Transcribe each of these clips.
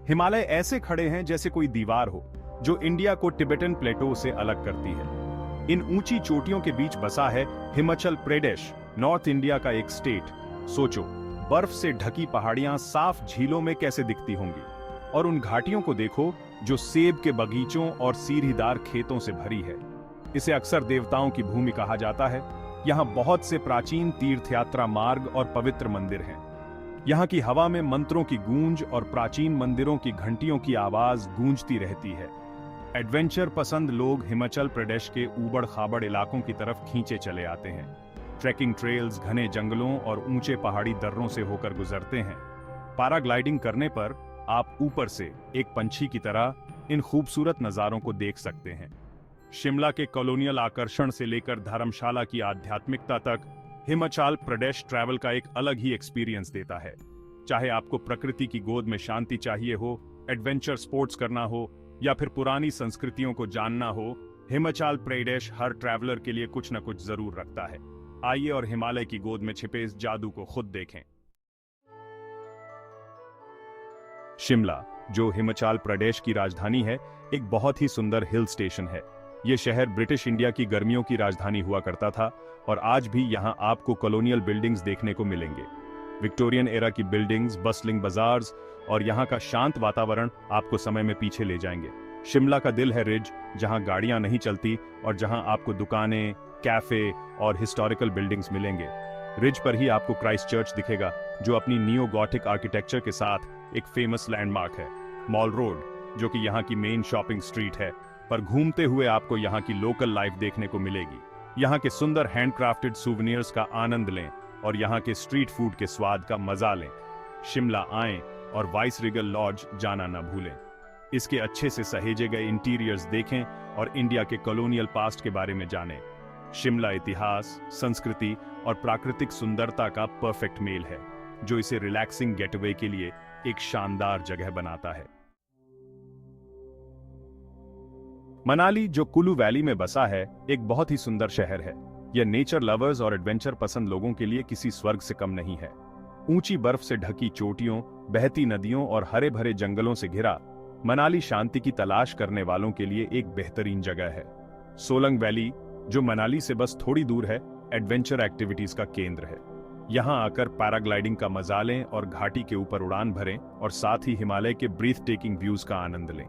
हिमालय ऐसे खड़े हैं जैसे कोई दीवार हो जो इंडिया को टिबेटन प्लेटो से अलग करती है। इन ऊंची चोटियों के बीच बसा है हिमाचल प्रदेश, नॉर्थ इंडिया का एक स्टेट। सोचो, बर्फ से ढकी पहाड़ियां साफ झीलों में कैसे दिखती होंगी, और उन घाटियों को देखो जो सेब के बगीचों और सीढ़ीदार खेतों से भरी है। इसे अक्सर देवताओं की भूमि कहा जाता है। यहाँ बहुत से प्राचीन तीर्थयात्रा मार्ग और पवित्र मंदिर हैं। यहाँ की हवा में मंत्रों की गूंज और प्राचीन मंदिरों की घंटियों की आवाज गूंजती रहती है। एडवेंचर पसंद लोग हिमाचल प्रदेश के ऊबड़ खाबड़ इलाकों की तरफ खींचे चले आते हैं। ट्रैकिंग ट्रेल्स घने जंगलों और ऊंचे पहाड़ी दर्रों से होकर गुजरते हैं। पैराग्लाइडिंग करने पर आप ऊपर से एक पंछी की तरह इन खूबसूरत नज़ारों को देख सकते हैं। शिमला के कॉलोनियल आकर्षण से लेकर धर्मशाला की आध्यात्मिकता तक, हिमाचल प्रदेश ट्रैवल का एक अलग ही एक्सपीरियंस देता है। चाहे आपको प्रकृति की गोद में शांति चाहिए हो, एडवेंचर स्पोर्ट्स करना हो, या फिर पुरानी संस्कृतियों को जानना हो, हिमाचल प्रदेश हर ट्रैवलर के लिए कुछ न कुछ जरूर रखता है। आइए और हिमालय की गोद में छिपे इस जादू को खुद देखें। शिमला, जो हिमाचल प्रदेश की राजधानी है, एक बहुत ही सुंदर हिल स्टेशन है। यह शहर ब्रिटिश इंडिया की गर्मियों की राजधानी हुआ करता था, और आज भी यहां आपको कॉलोनियल बिल्डिंग्स देखने को मिलेंगे। विक्टोरियन एरा की बिल्डिंग्स, बस्लिंग बाजार्स और यहां का शांत वातावरण आपको समय में पीछे ले जाएंगे। शिमला का दिल है रिज, जहां गाड़ियां नहीं चलती और जहां आपको दुकानें, कैफे और हिस्टोरिकल बिल्डिंग्स मिलेंगे। रिज पर ही आपको क्राइस्ट चर्च दिखेगा, जो अपनी नियो गॉथिक आर्किटेक्चर के साथ एक फेमस लैंडमार्क है। मॉल रोड, जो कि यहाँ की मेन शॉपिंग स्ट्रीट है, पर घूमते हुए आपको यहाँ की लोकल लाइफ देखने को मिलेगी। यहाँ के सुंदर हैंडक्राफ्टेड सुवेनियर्स का आनंद लें और यहाँ के स्ट्रीट फूड के स्वाद का मजा लें। शिमला आएं और वाइसरीगल लॉज जाना न भूलें। इसके अच्छे से सहेजे गए इंटीरियर्स देखें और इंडिया के कॉलोनियल पास्ट के बारे में जानें। शिमला इतिहास, संस्कृति और प्राकृतिक सुंदरता का परफेक्ट मेल है, जो इसे रिलैक्सिंग गेटवे के लिए एक शानदार जगह बनाता है। मनाली, जो कुल्लू वैली में बसा है, एक बहुत ही सुंदर शहर है। यह नेचर लवर्स और एडवेंचर पसंद लोगों के लिए किसी स्वर्ग से कम नहीं है। ऊंची बर्फ से ढकी चोटियों, बहती नदियों और हरे भरे जंगलों से घिरा मनाली शांति की तलाश करने वालों के लिए एक बेहतरीन जगह है। सोलंग वैली, जो मनाली से बस थोड़ी दूर है, एडवेंचर एक्टिविटीज का केंद्र है। यहाँ आकर पैराग्लाइडिंग का मजा लें और घाटी के ऊपर उड़ान भरें, और साथ ही हिमालय के ब्रीथ टेकिंग व्यूज का आनंद लें।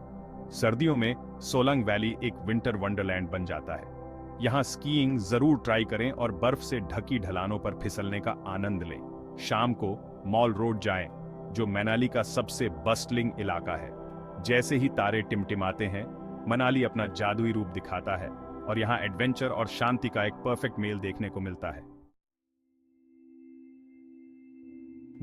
सर्दियों में सोलंग वैली एक विंटर वंडरलैंड बन जाता है। यहाँ स्कीइंग जरूर ट्राई करें और बर्फ से ढकी ढलानों पर फिसलने का आनंद लें। शाम को मॉल रोड जाएं, जो मनाली का सबसे बस्टलिंग इलाका है। जैसे ही तारे टिमटिमाते हैं, मनाली अपना जादुई रूप दिखाता है, और यहाँ एडवेंचर और शांति का एक परफेक्ट मेल देखने को मिलता है।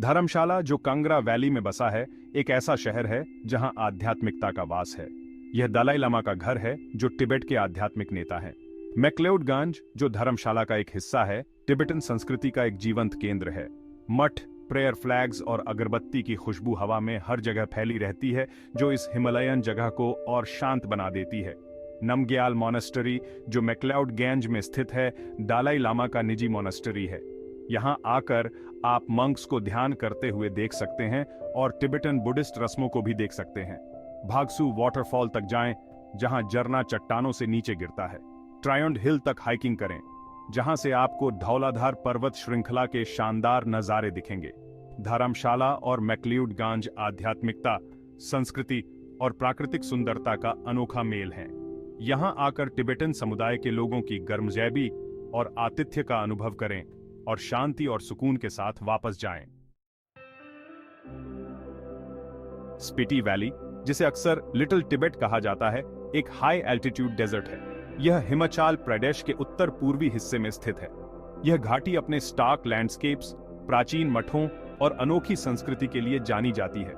धर्मशाला, जो कांगड़ा वैली में बसा है, एक ऐसा शहर है जहां आध्यात्मिकता का वास है। यह दलाई लामा का घर है, जो तिब्बत के आध्यात्मिक नेता हैं। मैक्लेओडगंज, जो धर्मशाला का एक हिस्सा है, तिब्बतन संस्कृति का एक जीवंत केंद्र है। मठ, प्रेयर फ्लैग्स और अगरबत्ती की खुशबू हवा में हर जगह फैली रहती है, जो इस हिमालयन जगह को और शांत बना देती है। नमग्याल मॉनेस्टरी, जो मैक्लेओडगंज में स्थित है, दलाई लामा का निजी मॉनेस्टरी है। यहाँ आकर आप मंक्स को ध्यान करते हुए देख सकते हैं और तिब्बतन बुद्धिस्ट रस्मों को भी देख सकते हैं। भागसू वाटरफॉल तक जाएं, जहां झरना चट्टानों से नीचे गिरता है। ट्रायंड हिल तक हाइकिंग करें, जहां से आपको धौलाधार पर्वत श्रृंखला के शानदार नजारे दिखेंगे। धर्मशाला और मैक्लेओडगंज आध्यात्मिकता, संस्कृति और प्राकृतिक सुंदरता का अनोखा मेल है। यहाँ आकर तिब्बतन समुदाय के लोगों की गर्मजैबी और आतिथ्य का अनुभव करें और शांति और सुकून के साथ वापस जाएं। स्पीति वैली, जिसे अक्सर लिटिल तिब्बत कहा जाता है, एक हाई एल्टीट्यूड डेजर्ट है। यह हिमाचल प्रदेश के उत्तर पूर्वी हिस्से में स्थित है। यह घाटी अपने स्टार्क लैंडस्केप्स, प्राचीन मठों और अनोखी संस्कृति के लिए जानी जाती है।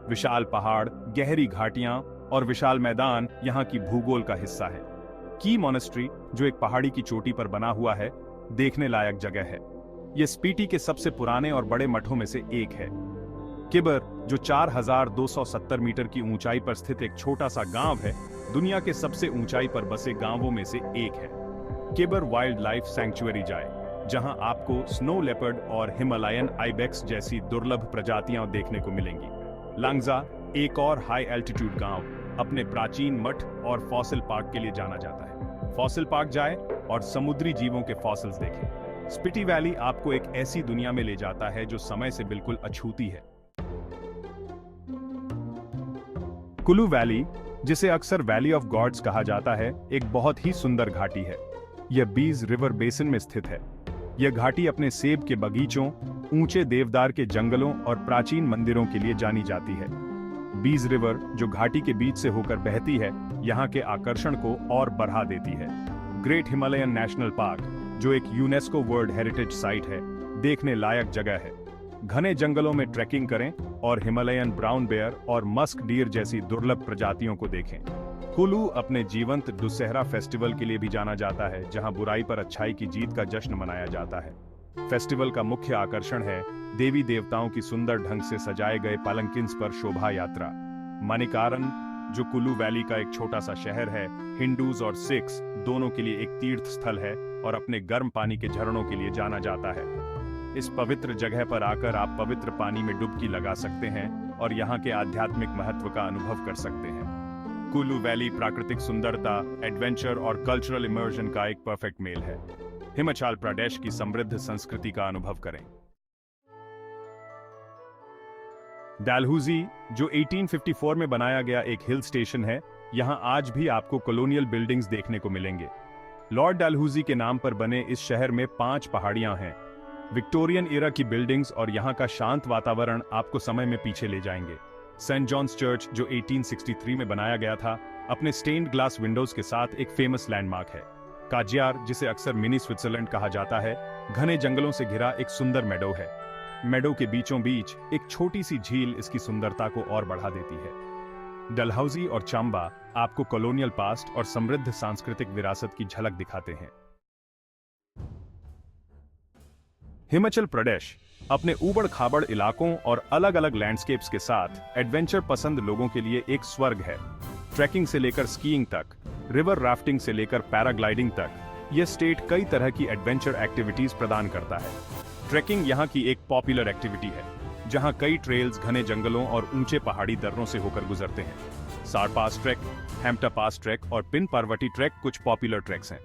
विशाल पहाड़, गहरी घाटियां और विशाल मैदान यहाँ की भूगोल का हिस्सा है। की मॉनेस्ट्री, जो एक पहाड़ी की चोटी पर बना हुआ है, देखने लायक जगह है। यह स्पीति के सबसे पुराने और बड़े मठों में से एक है। किबर, जो 4270 मीटर की ऊंचाई पर स्थित एक छोटा सा गांव है, दुनिया के सबसे ऊंचाई पर बसे गांवों में से एक है। किबर वाइल्ड लाइफ सैंक्चुअरी जाए, जहां आपको स्नो लेपर्ड और हिमालयन आइबेक्स जैसी दुर्लभ प्रजातियां देखने को मिलेंगी। लांगजा, एक और हाई एल्टीट्यूड गांव, अपने प्राचीन मठ और फॉसिल पार्क के लिए जाना जाता है। फॉसिल पार्क जाएं और समुद्री जीवों के फॉसिल्स देखें। स्पीति वैली आपको एक ऐसी दुनिया में ले जाता है जो समय से बिल्कुल अछूती है। कुलू वैली, जिसे अक्सर वैली ऑफ गॉड्स कहा जाता है, एक बहुत ही सुंदर घाटी है। यह बीज रिवर बेसिन में स्थित है। यह घाटी अपने सेब के बगीचों, ऊंचे देवदार के जंगलों और प्राचीन मंदिरों के लिए जानी जाती है। बीज रिवर, जो घाटी के बीच से होकर बहती है, यहाँ के आकर्षण को और बढ़ा देती है। ग्रेट हिमालयन नेशनल पार्क, जो एक यूनेस्को वर्ल्ड हेरिटेज साइट है, देखने लायक जगह है। घने जंगलों में ट्रैकिंग करें और हिमालयन ब्राउन बेयर और मस्क डीर जैसी दुर्लभ प्रजातियों को देखें। कुलू अपने जीवंत दुस्सहरा फेस्टिवल के लिए भी जाना जाता है, जहां बुराई पर अच्छाई की जीत का जश्न मनाया जाता है। फेस्टिवल का मुख्य आकर्षण है देवी देवताओं की सुंदर ढंग से सजाए गए पालंकिन्स पर शोभा यात्रा। मणिकारण, जो कुलू वैली का एक छोटा सा शहर है, हिंदूज और सिख्स दोनों के लिए एक तीर्थ स्थल है और अपने गर्म पानी के झरनों के लिए जाना जाता है। इस पवित्र जगह पर आकर आप पवित्र पानी में डुबकी लगा सकते हैं और यहाँ के आध्यात्मिक महत्व का अनुभव कर सकते हैं। कुलू वैली प्राकृतिक सुंदरता, एडवेंचर और कल्चरल इमर्जन का एक परफेक्ट मेल है। हिमाचल प्रदेश की समृद्ध संस्कृति का अनुभव करें। डलहौजी, जो 1854 में बनाया गया एक हिल स्टेशन है, यहाँ आज भी आपको कॉलोनियल बिल्डिंग्स देखने को मिलेंगे। लॉर्ड डलहौजी के नाम पर बने इस शहर में 5 पहाड़ियां हैं। विक्टोरियन एरा की बिल्डिंग्स और यहाँ का शांत वातावरण आपको समय में पीछे ले जाएंगे। सेंट जॉन्स चर्च, जो 1863 में बनाया गया था, अपने स्टेन्ड ग्लास विंडोज के साथ एक फेमस लैंडमार्क है। काजियार, जिसे अक्सर मिनी स्विट्जरलैंड कहा जाता है, घने जंगलों से घिरा एक सुंदर मेडो है। मेडो के बीचों बीच एक छोटी सी झील इसकी सुंदरता को और बढ़ा देती है। डलहौजी और चंबा आपको कॉलोनियल पास्ट और समृद्ध सांस्कृतिक विरासत की झलक दिखाते हैं। हिमाचल प्रदेश अपने ऊबड़-खाबड़ इलाकों और अलग-अलग लैंडस्केप्स के साथ एडवेंचर पसंद लोगों के लिए एक स्वर्ग है। ट्रैकिंग से लेकर स्कीइंग तक, रिवर राफ्टिंग से लेकर पैराग्लाइडिंग तक, यह स्टेट कई तरह की एडवेंचर एक्टिविटीज प्रदान करता है। ट्रैकिंग यहाँ की एक पॉपुलर एक्टिविटी है, जहाँ कई ट्रेल्स घने जंगलों और ऊंचे पहाड़ी दर्रों से होकर गुजरते हैं। सार पास ट्रैक, हैम्पटा पास ट्रैक और पिन पार्वती ट्रैक कुछ पॉपुलर ट्रैक्स हैं।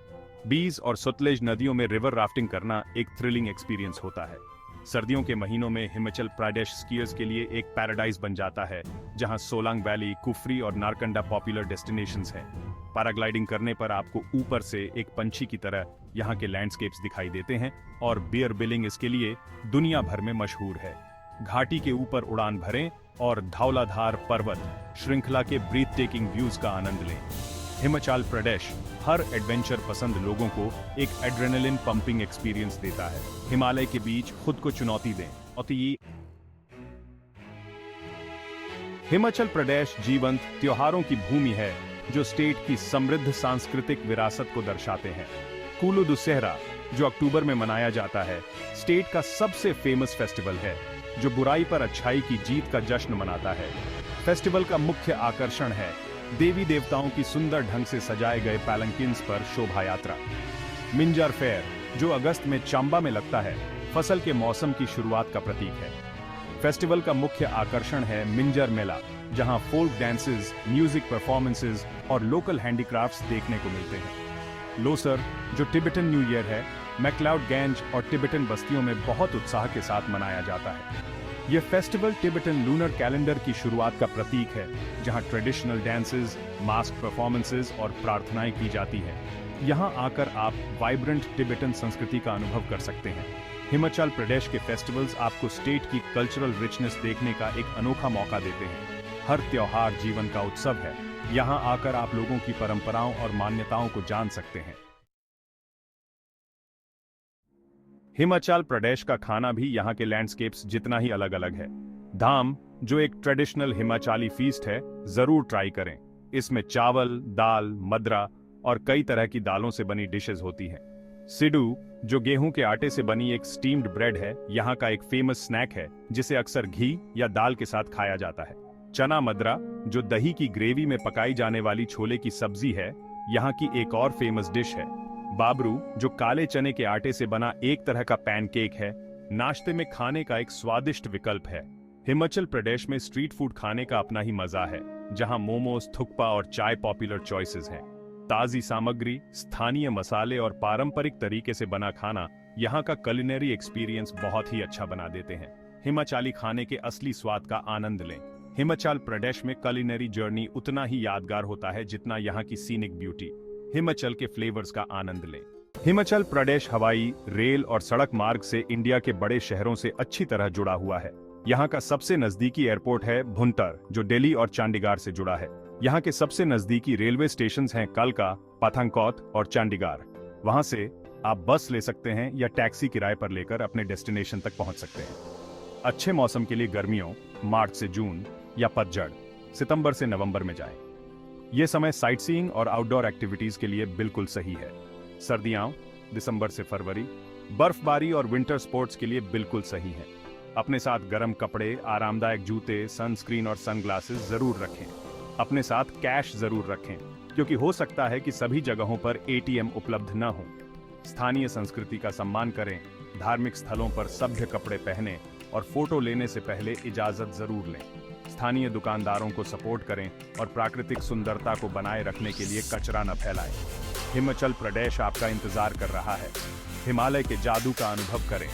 बीज और सतलेज नदियों में रिवर राफ्टिंग करना एक थ्रिलिंग एक्सपीरियंस होता है। सर्दियों के महीनों में हिमाचल प्रदेश स्कीयर्स के लिए एक पैराडाइज बन जाता है, जहां सोलांग वैली, कुफरी और नारकंडा पॉपुलर डेस्टिनेशंस हैं। पैराग्लाइडिंग करने पर आपको ऊपर से एक पंछी की तरह यहाँ के लैंडस्केप्स दिखाई देते हैं और बियर बिलिंग इसके लिए दुनिया भर में मशहूर है। घाटी के ऊपर उड़ान भरें और धौलाधार पर्वत श्रृंखला के ब्रीथ टेकिंग व्यूज का आनंद लें। हिमाचल प्रदेश हर एडवेंचर पसंद लोगों को एक एड्रेनलिन पंपिंग एक्सपीरियंस देता है। हिमालय के बीच खुद को चुनौती दें। हिमाचल प्रदेश जीवंत त्योहारों की भूमि है, जो स्टेट की समृद्ध सांस्कृतिक विरासत को दर्शाते हैं। कुलू दुस्सहरा, जो अक्टूबर में मनाया जाता है, स्टेट का सबसे फेमस फेस्टिवल है, जो बुराई पर अच्छाई की जीत का जश्न मनाता है। फेस्टिवल का मुख्य आकर्षण है देवी देवताओं की सुंदर ढंग से सजाए गए पैलंकिन्स पर शोभा यात्रा। मिंजर फेयर, जो अगस्त में चंबा में लगता है, फसल के मौसम की शुरुआत का प्रतीक है। फेस्टिवल का मुख्य आकर्षण है मिंजर मेला, जहां फोल्क डांसेस, म्यूजिक परफॉर्मेंसेस और लोकल हैंडीक्राफ्ट्स देखने को मिलते हैं। लोसर, जो टिबेटन न्यू ईयर है, मैक्लाउड गैंज और टिबेटन बस्तियों में बहुत उत्साह के साथ मनाया जाता है। यह फेस्टिवल टिबेटन लूनर कैलेंडर की शुरुआत का प्रतीक है, जहां ट्रेडिशनल डांसेस, मास्क परफॉर्मेंसेस और प्रार्थनाएं की जाती हैं। यहां आकर आप वाइब्रेंट टिबेटन संस्कृति का अनुभव कर सकते हैं। हिमाचल प्रदेश के फेस्टिवल्स आपको स्टेट की कल्चरल रिचनेस देखने का एक अनोखा मौका देते हैं। हर त्योहार जीवन का उत्सव है। यहां आकर आप लोगों की परंपराओं और मान्यताओं को जान सकते हैं। हिमाचल प्रदेश का खाना भी यहाँ के लैंडस्केप्स जितना ही अलग अलग है। धाम, जो एक ट्रेडिशनल हिमाचली फीस्ट है, जरूर ट्राई करें। इसमें चावल, दाल, मदरा और कई तरह की दालों से बनी डिशेस होती हैं। सिडू, जो गेहूं के आटे से बनी एक स्टीम्ड ब्रेड है, यहाँ का एक फेमस स्नैक है, जिसे अक्सर घी या दाल के साथ खाया जाता है। चना मदरा, जो दही की ग्रेवी में पकाई जाने वाली छोले की सब्जी है, यहाँ की एक और फेमस डिश है। बाबरू, जो काले चने के आटे से बना एक तरह का पैनकेक है, नाश्ते में खाने का एक स्वादिष्ट विकल्प है। हिमाचल प्रदेश में स्ट्रीट फूड खाने का अपना ही मजा है, जहां मोमोज, थुक्पा और चाय पॉपुलर चॉइसेस हैं। ताजी सामग्री, स्थानीय मसाले और पारंपरिक तरीके से बना खाना यहाँ का कुलिनरी एक्सपीरियंस बहुत ही अच्छा बना देते हैं। हिमाचली खाने के असली स्वाद का आनंद लें। हिमाचल प्रदेश में कुलिनरी जर्नी उतना ही यादगार होता है जितना यहाँ की सीनिक ब्यूटी। हिमाचल के फ्लेवर्स का आनंद लें। हिमाचल प्रदेश हवाई, रेल और सड़क मार्ग से इंडिया के बड़े शहरों से अच्छी तरह जुड़ा हुआ है। यहाँ का सबसे नजदीकी एयरपोर्ट है भुंतर, जो दिल्ली और चंडीगढ़ से जुड़ा है। यहाँ के सबसे नजदीकी रेलवे स्टेशन हैं कलका, पठानकोट और चंडीगढ़। वहां से आप बस ले सकते हैं या टैक्सी किराए पर लेकर अपने डेस्टिनेशन तक पहुंच सकते हैं। अच्छे मौसम के लिए गर्मियों, मार्च से जून या पतझड़, सितंबर से नवंबर में जाएं। ये समय साइट सीइंग और आउटडोर एक्टिविटीज के लिए बिल्कुल सही है। सर्दियां, दिसंबर से फरवरी, बर्फबारी और विंटर स्पोर्ट्स के लिए बिल्कुल सही है। अपने साथ गर्म कपड़े, आरामदायक जूते, सनस्क्रीन और सनग्लासेस जरूर रखें। अपने साथ कैश जरूर रखें, क्योंकि हो सकता है कि सभी जगहों पर एटीएम उपलब्ध न हो। स्थानीय संस्कृति का सम्मान करें। धार्मिक स्थलों पर सभ्य कपड़े पहनें और फोटो लेने से पहले इजाजत जरूर लें। स्थानीय दुकानदारों को सपोर्ट करें और प्राकृतिक सुंदरता को बनाए रखने के लिए कचरा न फैलाएं। हिमाचल प्रदेश आपका इंतजार कर रहा है। हिमालय के जादू का अनुभव करें।